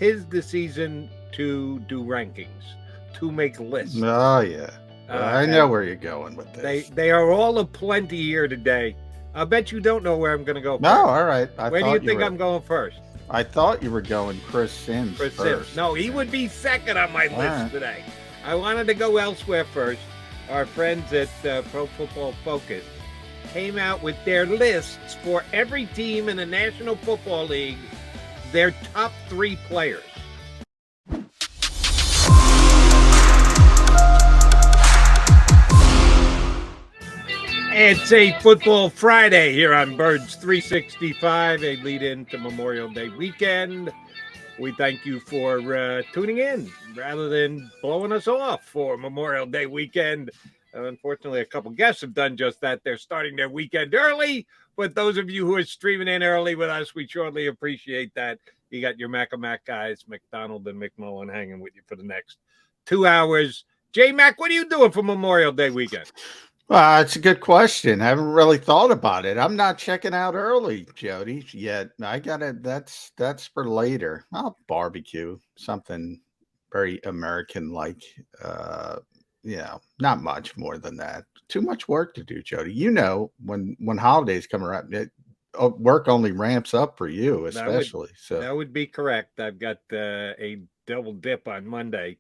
'tis the season to do rankings, to make lists. Oh, yeah. I know And where you're going with this. they are all aplenty here today. I bet you don't know where I'm going to go No, first. all right. Where do you think I'm going first? I thought you were going Chris Sims Chris first. Sims. No, he would be second on my list today. I wanted to go elsewhere first. Our friends at Pro Football Focus came out with their lists for every team in the National Football League, their top 3 players. It's a Football Friday here on Birds 365, a lead into Memorial Day weekend. We thank you for tuning in rather than blowing us off for Memorial Day weekend. Unfortunately, a couple guests have done just that. They're starting their weekend early, but those of you who are streaming in early with us, we surely appreciate that. You got your Mac guys, McDonald and McMullen, hanging with you for the next 2 hours. J-Mac, what are you doing for Memorial Day weekend? Well, it's a good question. I haven't really thought about it. I'm not checking out early, Jody, yet. I gotta. That's for later. I'll barbecue something very American-like. Not much more than that. Too much work to do, Jody. You know, when holidays come around, work only ramps up for you, especially. That would be correct. I've got a double dip on Monday.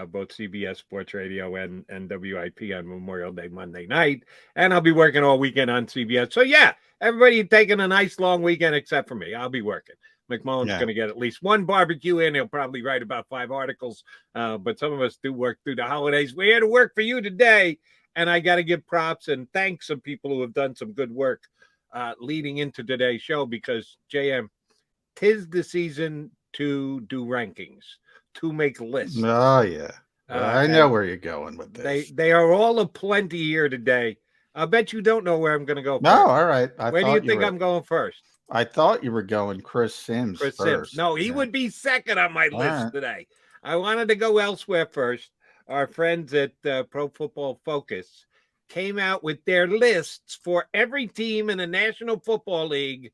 Both CBS Sports Radio and WIP on Memorial Day Monday night. And I'll be working all weekend on CBS. So, yeah, everybody taking a nice long weekend except for me. I'll be working. McMullen's going to get at least one barbecue in. He'll probably write about 5 articles. But some of us do work through the holidays. We're here to work for you today. And I got to give props and thanks some people who have done some good work leading into today's show because, JM, 'tis the season to do rankings, to make lists. Oh, yeah. I know where you're going with this. They are all aplenty here today. I bet you don't know where I'm going to go first. No, all right. Where do you think I'm going first? I thought you were going Chris Sims first. No, he would be second on my list today. I wanted to go elsewhere first. Our friends at Pro Football Focus came out with their lists for every team in the National Football League,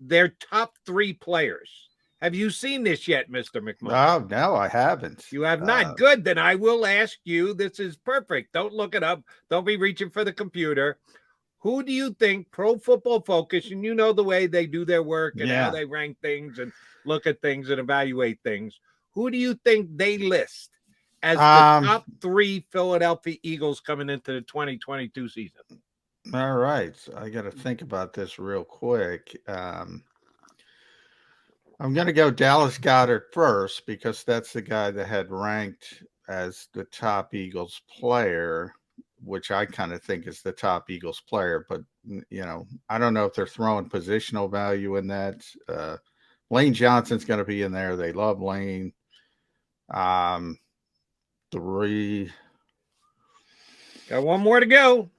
their top 3 players. Have you seen this yet, Mr. McMullen? Oh, no, I haven't. You have not? Good. Then I will ask you. This is perfect. Don't look it up. Don't be reaching for the computer. Who do you think Pro Football Focus, and you know the way they do their work and how they rank things and look at things and evaluate things. Who do you think they list as the top 3 Philadelphia Eagles coming into the 2022 season? All right. I got to think about this real quick. I'm going to go Dallas Goedert first because that's the guy that had ranked as the top Eagles player, which I kind of think is the top Eagles player. But, I don't know if they're throwing positional value in that. Lane Johnson's going to be in there. They love Lane. 3. Got one more to go.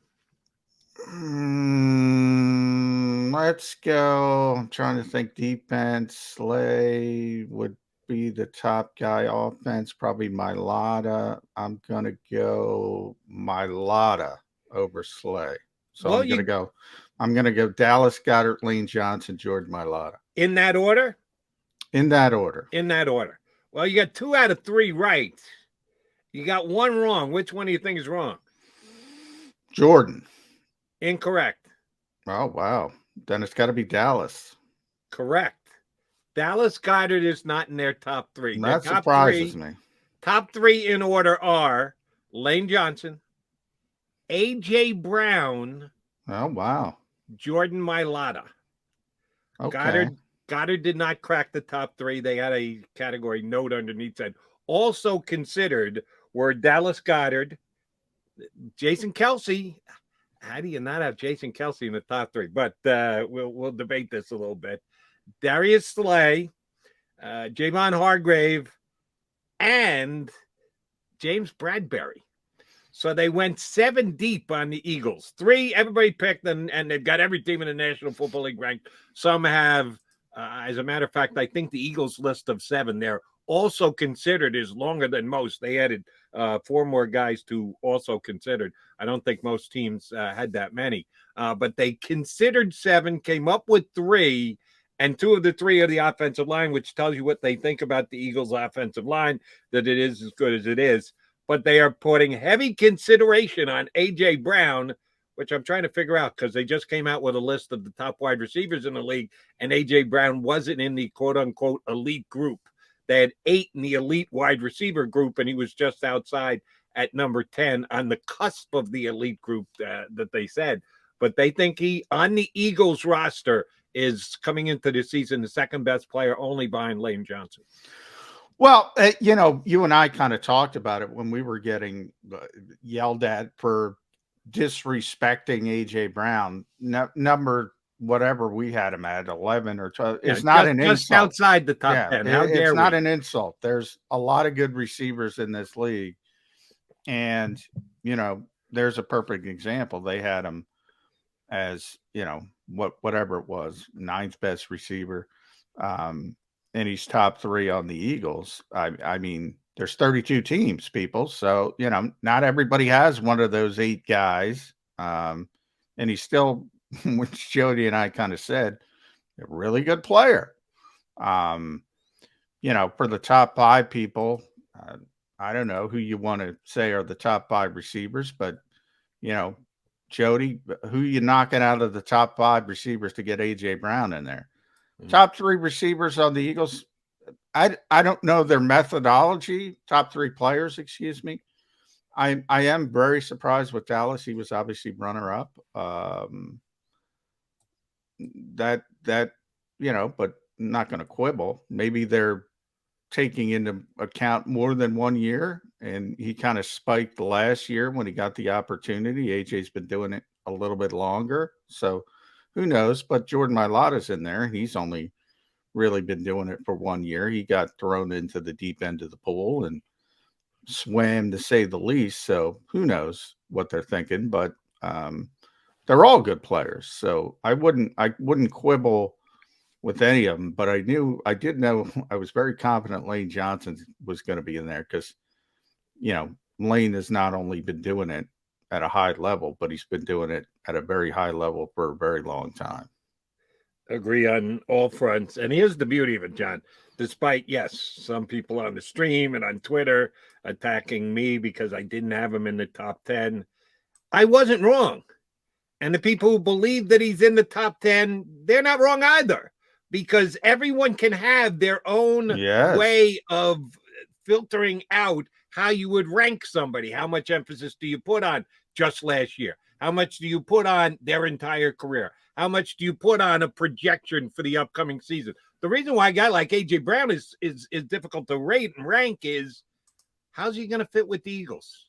Let's go. I'm trying to think defense. Slay would be the top guy. Offense, probably Mailata. I'm going to go Mailata over Slay. So I'm going to go Dallas Goedert, Lane Johnson, Jordan Mailata. In that order? In that order. Well, you got 2 out of 3 right. You got 1 wrong. Which one do you think is wrong? Jordan. Incorrect. Oh, wow. Then it's got to be Dallas. Correct. Dallas Goedert is not in their top 3. That surprises me. Top 3 in order are Lane Johnson, A.J. Brown. Oh, wow. Jordan Mailata. Okay. Goddard did not crack the top 3. They had a category note underneath that. Also considered were Dallas Goedert, Jason Kelce. How do you not have Jason Kelce in the top 3? But we'll debate this a little bit. Darius Slay, Javon Hargrave, and James Bradbury. So they went 7 deep on the Eagles. 3 everybody picked, and they've got every team in the National Football League ranked. Some have, as a matter of fact, I think the Eagles list of 7 there also considered is longer than most. They added 4 more guys to also considered. I don't think most teams had that many, but they considered 7, came up with 3, and 2 of the 3 are the offensive line, which tells you what they think about the Eagles' offensive line, that it is as good as it is. But they are putting heavy consideration on A.J. Brown, which I'm trying to figure out because they just came out with a list of the top wide receivers in the league, and A.J. Brown wasn't in the quote-unquote elite group. They had 8 in the elite wide receiver group, and he was just outside at number 10 on the cusp of the elite group that they said. But they think he, on the Eagles roster, is coming into the season the second best player, only behind Lane Johnson. Well, you and I kind of talked about it when we were getting yelled at for disrespecting AJ Brown. Number whatever we had him at 11 or 12. It's not an insult. Just outside the top 10. How dare it's not we? an insult. There's a lot of good receivers in this league, and there's a perfect example. They had him as whatever it was, 9th best receiver, and he's top 3 on the Eagles. I mean, there's 32 teams, people, so not everybody has one of those 8 guys, and he's still, which Jody and I kind of said, a really good player. For the top 5 people, I don't know who you want to say are the top 5 receivers, but Jody, who you knocking out of the top 5 receivers to get AJ Brown in there? Mm-hmm. Top 3 receivers on the Eagles. I don't know their methodology. Top 3 players, excuse me. I am very surprised with Dallas. He was obviously runner up. But not going to quibble. Maybe they're taking into account more than 1 year, and he kind of spiked last year when he got the opportunity. AJ's been doing it a little bit longer, so who knows? But Jordan Mailata's in there. He's only really been doing it for 1 year. He got thrown into the deep end of the pool and swam, to say the least. So who knows what they're thinking? But they're all good players, so I wouldn't quibble with any of them, but I did know I was very confident Lane Johnson was going to be in there because, Lane has not only been doing it at a high level, but he's been doing it at a very high level for a very long time. Agree on all fronts. And here's the beauty of it, John. Despite, yes, some people on the stream and on Twitter attacking me because I didn't have him in the top 10, I wasn't wrong. And the people who believe that he's in the top 10, they're not wrong either. Because everyone can have their own way of filtering out how you would rank somebody. How much emphasis do you put on just last year? How much do you put on their entire career? How much do you put on a projection for the upcoming season? The reason why a guy like A.J. Brown is difficult to rate and rank is, how's he going to fit with the Eagles?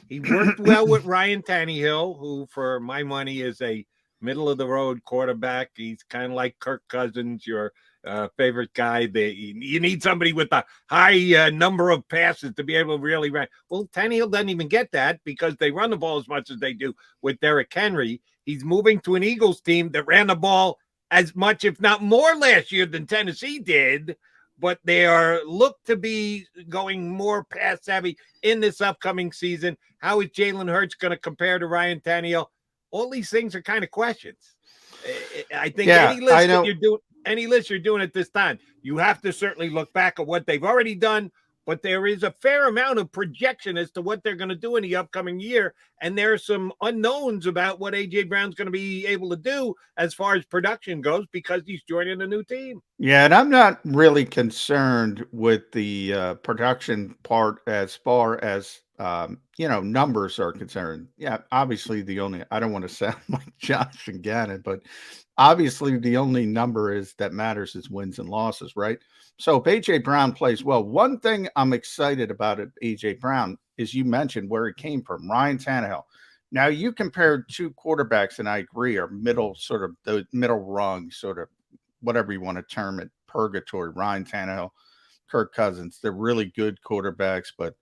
He worked well with Ryan Tannehill, who, for my money, is a middle-of-the-road quarterback. He's kind of like Kirk Cousins, your favorite guy. You need somebody with a high number of passes to be able to really run. Well, Tannehill doesn't even get that because they run the ball as much as they do with Derrick Henry. He's moving to an Eagles team that ran the ball as much, if not more, last year than Tennessee did, but they are looked to be going more pass-savvy in this upcoming season. How is Jalen Hurts going to compare to Ryan Tannehill? All these things are kind of questions. I think any list you're doing at this time, you have to certainly look back at what they've already done, but there is a fair amount of projection as to what they're going to do in the upcoming year, and there are some unknowns about what A.J. Brown's going to be able to do as far as production goes because he's joining a new team. Yeah, and I'm not really concerned with the production part as far as numbers are concerned. Yeah, obviously I don't want to sound like Josh and Gannon, but obviously the only number that matters is wins and losses, right? So if AJ Brown plays well, one thing I'm excited about at AJ Brown is you mentioned where he came from, Ryan Tannehill. Now you compared 2 quarterbacks, and I agree, are the middle rung, sort of whatever you want to term it, purgatory. Ryan Tannehill, Kirk Cousins, they're really good quarterbacks, but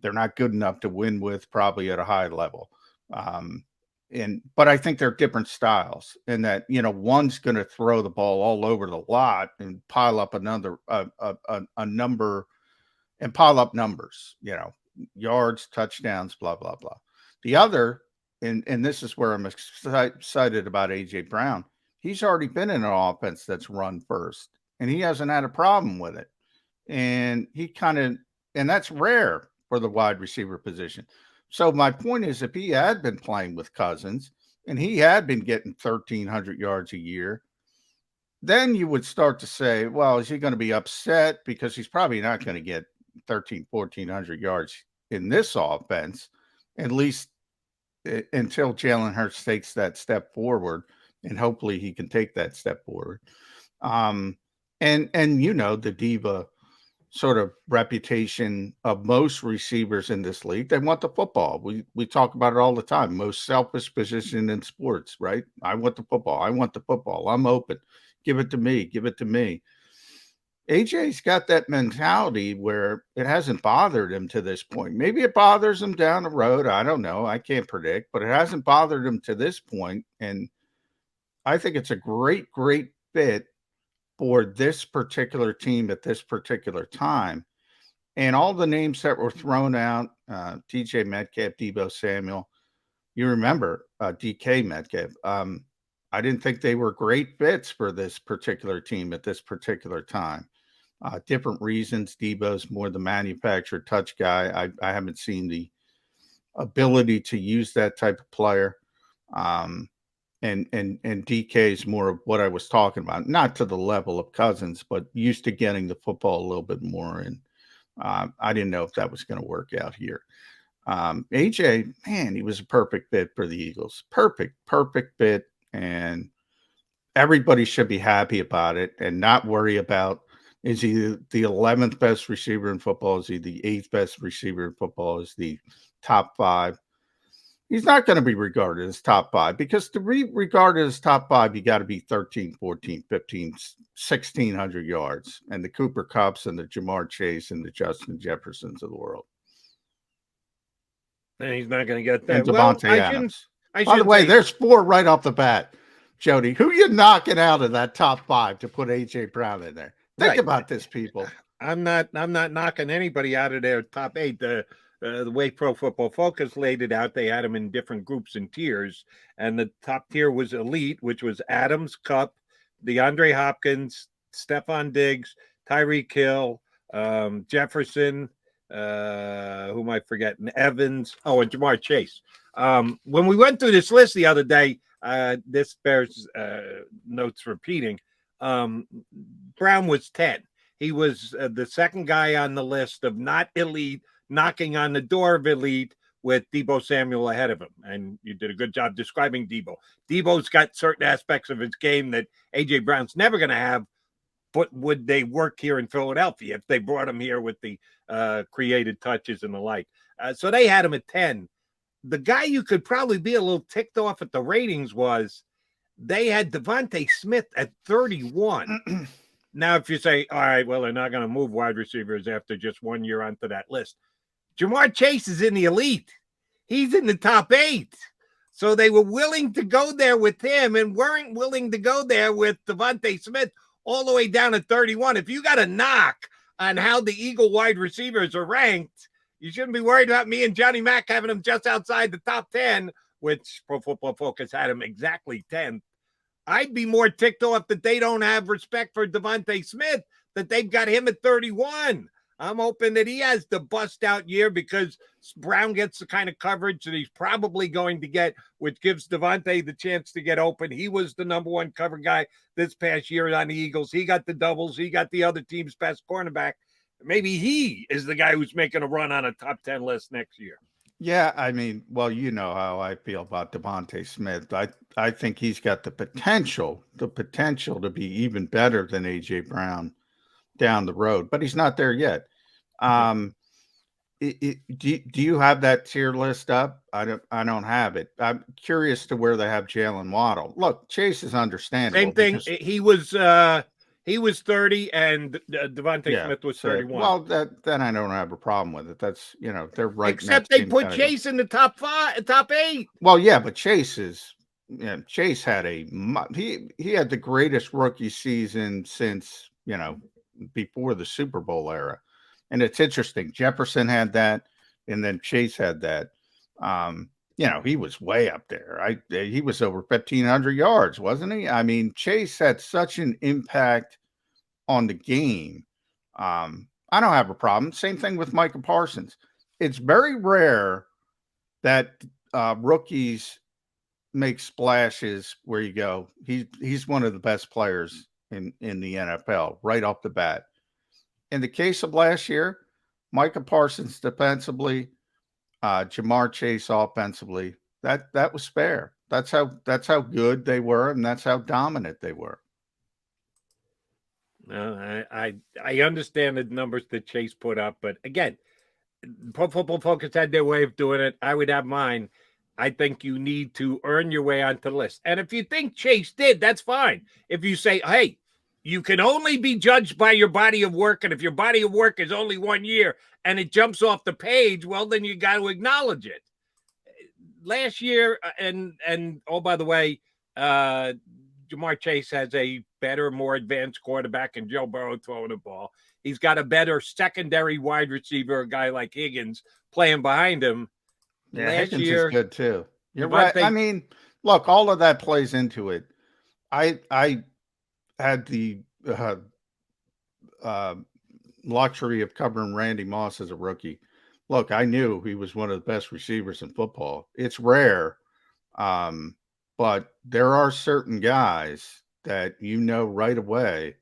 they're not good enough to win with probably at a high level. But I think they're different styles in that, one's going to throw the ball all over the lot and pile up a number and pile up numbers, yards, touchdowns, blah, blah, blah. The other, and this is where I'm excited about AJ Brown. he's already been in an offense that's run first, and he hasn't had a problem with it. And and that's rare for the wide receiver position. So my point is, if he had been playing with Cousins and he had been getting 1,300 yards a year, then you would start to say, well, is he going to be upset? Because he's probably not going to get 1,400 yards in this offense, at least until Jalen Hurts takes that step forward, and hopefully he can take that step forward. And the diva sort of reputation of most receivers in this league, they want the football. We talk about it all the time. Most selfish position in sports, right? I want the football. I want the football. I'm open. Give it to me. Give it to me. AJ's got that mentality where it hasn't bothered him to this point. Maybe it bothers him down the road. I don't know. I can't predict, but it hasn't bothered him to this point. And I think it's a great, great fit for this particular team at this particular time. And all the names that were thrown out, TJ Metcalf, Deebo Samuel, you remember DK Metcalf. I didn't think they were great fits for this particular team at this particular time. Different reasons. Debo's more the manufactured touch guy. I haven't seen the ability to use that type of player. And DK is more of what I was talking about, not to the level of Cousins, but used to getting the football a little bit more. And I didn't know if that was going to work out here. AJ, man, he was a perfect fit for the Eagles. Perfect fit. And everybody should be happy about it and not worry about, is he the 11th best receiver in football? Is he the 8th best receiver in football? Is the top 5? He's not going to be regarded as top 5, because to be regarded as top 5, you got to be 13, 14, 15, 1,600 yards. And the Cooper Kupps and the Jamar Chase and the Justin Jeffersons of the world. And he's not going to get that. And Devontae Adams. By the way, there's 4 right off the bat. Jody, who you knocking out of that top 5 to put AJ Brown in there? Think about this, people. I'm not knocking anybody out of their top 8. The way Pro Football Focus laid it out, they had them in different groups and tiers, and the top tier was elite, which was Adams, Kupp, DeAndre Hopkins, Stephon Diggs, Tyreek Hill, Jefferson, who am I forgetting? Evans, and Jamar Chase. When we went through this list the other day, this bears notes repeating. Brown was 10. He was the second guy on the list of not elite, knocking on the door of elite, with Deebo Samuel ahead of him. And you did a good job describing Deebo. Deebo's got certain aspects of his game that A.J. Brown's never going to have, but would they work here in Philadelphia if they brought him here with the created touches and the like? So they had him at 10. The guy you could probably be a little ticked off at the ratings was they had Devontae Smith at 31. Now, if you say, all right, well, they're not going to move wide receivers after just 1 year onto that list. Jamar Chase is in the elite. He's in the top 8. So they were willing to go there with him and weren't willing to go there with Devontae Smith all the way down at 31. If you got a knock on how the Eagle wide receivers are ranked, you shouldn't be worried about me and Johnny Mack having them just outside the top 10, which Pro Football Focus had him exactly 10th. I'd be more ticked off that they don't have respect for Devontae Smith, that they've got him at 31. I'm hoping that he has the bust out year, because Brown gets the kind of coverage that he's probably going to get, which gives Devontae the chance to get open. He was the number 1 cover guy this past year on the Eagles. He got the doubles. He got the other team's best cornerback. Maybe he is the guy who's making a run on a top 10 list next year. Yeah, I mean, well, you know how I feel about Devontae Smith. I think he's got the potential to be even better than A.J. Brown down the road, but he's not there yet. Do you have that tier list up? I don't have it. I'm curious to where they have Jalen Waddle. Look, Chase is understandable. Same thing. He was 30, and Devontae Smith was 31. Well, then I don't have a problem with it. That's, they're right. Except they put Chase in the top 8. Well, yeah, but Chase had he had the greatest rookie season since, before the Super Bowl era. And it's interesting. Jefferson had that, and then Chase had that. he was way up there. He was over 1,500 yards, wasn't he? I mean, Chase had such an impact on the game. I don't have a problem. Same thing with Micah Parsons. It's very rare that rookies make splashes where you go, he's one of the best players in the NFL right off the bat. In the case of last year, Micah Parsons defensively, Jamar Chase offensively, that was fair. That's how good they were, and that's how dominant they were. I understand the numbers that Chase put up, but again, Pro Football Focus had their way of doing it. I would have mine. I think you need to earn your way onto the list. And if you think Chase did, that's fine. If you say, hey, you can only be judged by your body of work, and if your body of work is only 1 year and it jumps off the page, well, then you got to acknowledge it. Last year, and oh, by the way, Jamar Chase has a better, more advanced quarterback in Joe Burrow throwing the ball. He's got a better secondary wide receiver, a guy like Higgins playing behind him. Yeah, last Higgins year is good too. You're right. I mean, look, all of that plays into it. I had the luxury of covering Randy Moss as a rookie. Look, I knew he was one of the best receivers in football. It's rare, but there are certain guys that right away,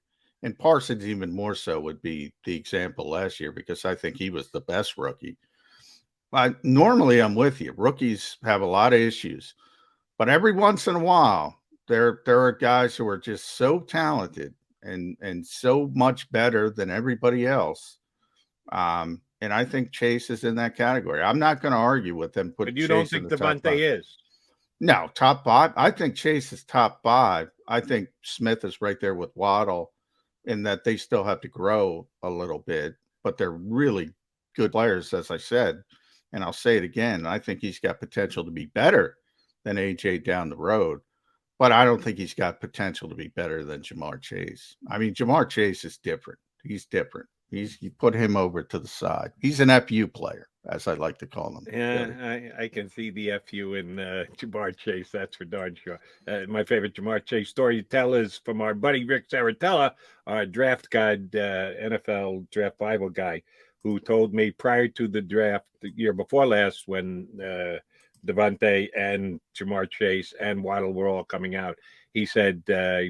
and Parsons even more so would be the example last year because I think he was the best rookie. Normally, I'm with you. Rookies have a lot of issues, but every once in a while, there are guys who are just so talented and so much better than everybody else. And I think Chase is in that category. I'm not going to argue with them. But you don't think Devontae is? No, top five. I think Chase is top five. I think Smith is right there with Waddle in that they still have to grow a little bit, but they're really good players, as I said. And I'll say it again. I think he's got potential to be better than AJ down the road, but I don't think he's got potential to be better than Jamar Chase. I mean, Jamar Chase is different. He's different. You put him over to the side. He's an FU player, as I like to call him. Yeah, I can see the FU in Jamar Chase. That's for darn sure. My favorite Jamar Chase story to tell is from our buddy Rick Saratella, our draft guide, NFL draft Bible guy, who told me prior to the draft the year before last when Devontae and Jamar Chase and Waddle were all coming out. He said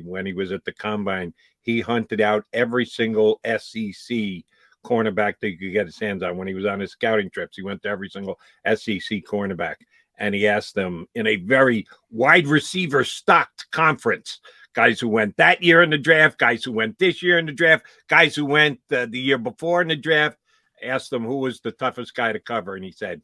when he was at the combine, he hunted out every single SEC cornerback that he could get his hands on. When he was on his scouting trips, he went to every single SEC cornerback. And he asked them in a very wide receiver stocked conference, guys who went that year in the draft, guys who went this year in the draft, guys who went the year before in the draft, asked them who was the toughest guy to cover. And he said,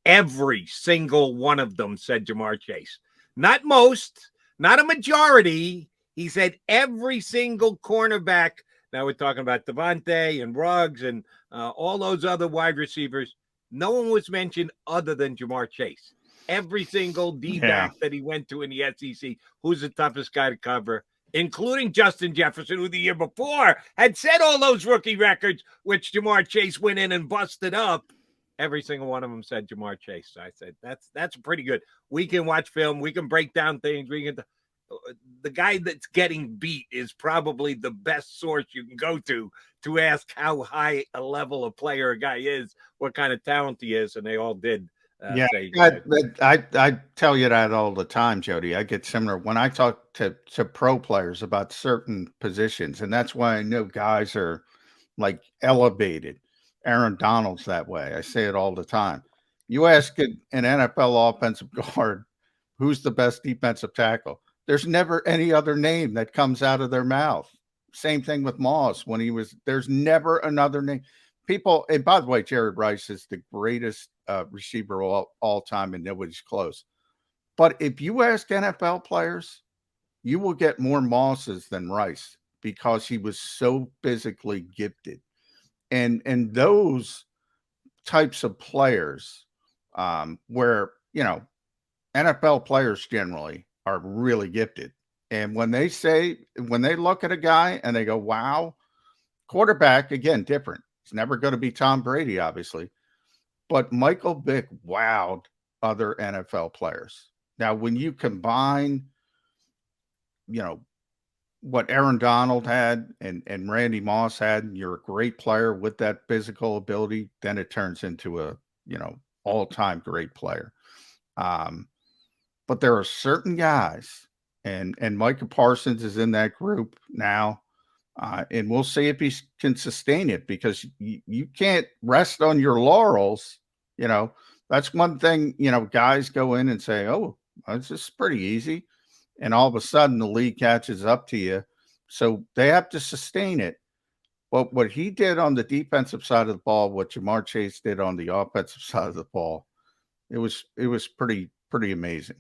every single one of them said Jamar Chase. Not most, not a majority. He said every single cornerback. Now we're talking about Devontae and Ruggs and all those other wide receivers. No one was mentioned other than Jamar Chase. Every single D-back that he went to in the SEC, who's the toughest guy to cover, including Justin Jefferson, who the year before had set all those rookie records, which Jamar Chase went in and busted up. Every single one of them said Jamar Chase. So I said, that's pretty good. We can watch film. We can break down things. The guy that's getting beat is probably the best source you can go to ask how high a level of player a guy is, what kind of talent he is. And they all did. Say, I tell you that all the time, Jody. I get similar when I talk to pro players about certain positions. And that's why I know guys are like elevated. Aaron Donald's that way. I say it all the time. You ask an NFL offensive guard, who's the best defensive tackle? There's never any other name that comes out of their mouth. Same thing with Moss there's never another name. People, and by the way, Jared Rice is the greatest receiver all time, and nobody's close. But if you ask NFL players, you will get more Mosses than Rice because he was so physically gifted. And those types of players, where, NFL players generally are really gifted. And when they look at a guy and they go, wow, quarterback, again, different. It's never going to be Tom Brady, obviously. But Michael Vick wowed other NFL players. Now, when you combine, what Aaron Donald had and Randy Moss had, and you're a great player with that physical ability, then it turns into a, all-time great player. But there are certain guys, and Micah Parsons is in that group now, and we'll see if he can sustain it, because you can't rest on your laurels. That's one thing, guys go in and say, oh, this is pretty easy. And all of a sudden the league catches up to you. So they have to sustain it. But what he did on the defensive side of the ball, what Jamar Chase did on the offensive side of the ball, it was pretty amazing.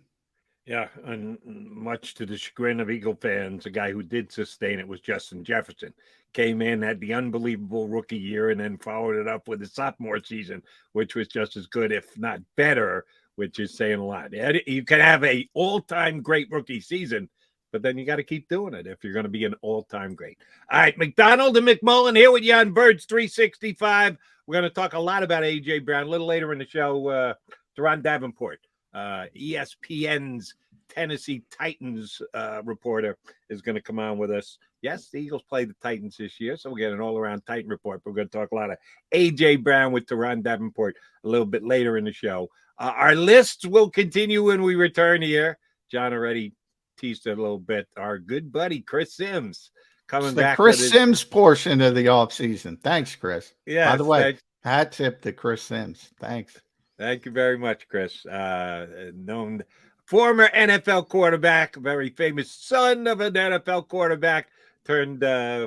Yeah, and much to the chagrin of Eagle fans, a guy who did sustain it was Justin Jefferson. Came in, had the unbelievable rookie year, and then followed it up with the sophomore season, which was just as good, if not better, which is saying a lot. You can have a all-time great rookie season, but then you got to keep doing it if you're going to be an all-time great. All right, McDonald and McMullen here with you on Birds 365. We're going to talk a lot about A.J. Brown a little later in the show. Deron Davenport, ESPN's Tennessee Titans reporter, is going to come on with us. Yes, the Eagles play the Titans this year, so we'll get an all-around Titan report. But we're going to talk a lot of A.J. Brown with Deron Davenport a little bit later in the show. Our lists will continue when we return here. John already teased it a little bit. Our good buddy Chris Sims coming back. The Chris Sims portion of the offseason. Thanks, Chris. Yeah. By the way, hat tip to Chris Sims. Thanks. Thank you very much, Chris. Known former NFL quarterback, very famous son of an NFL quarterback turned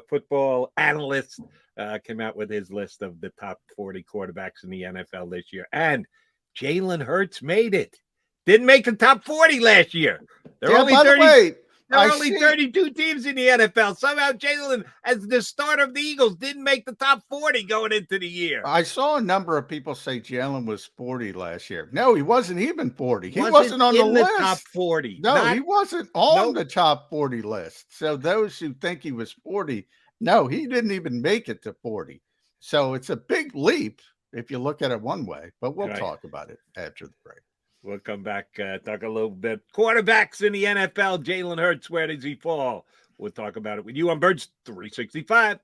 football analyst, came out with his list of the top 40 quarterbacks in the NFL this year. And Jalen Hurts made it. Didn't make the top 40 last year. There are only 32 teams in the NFL. Somehow Jalen, as the starter of the Eagles, didn't make the top 40 going into the year. I saw a number of people say Jalen was 40 last year. No, he wasn't even 40. He wasn't on the list. Top 40. No, he wasn't on the top 40 list. So those who think he was 40, no, he didn't even make it to 40. So it's a big leap if you look at it one way, but we'll talk about it after the break. We'll come back, talk a little bit. Quarterbacks in the NFL, Jalen Hurts, where does he fall? We'll talk about it with you on Birds 365.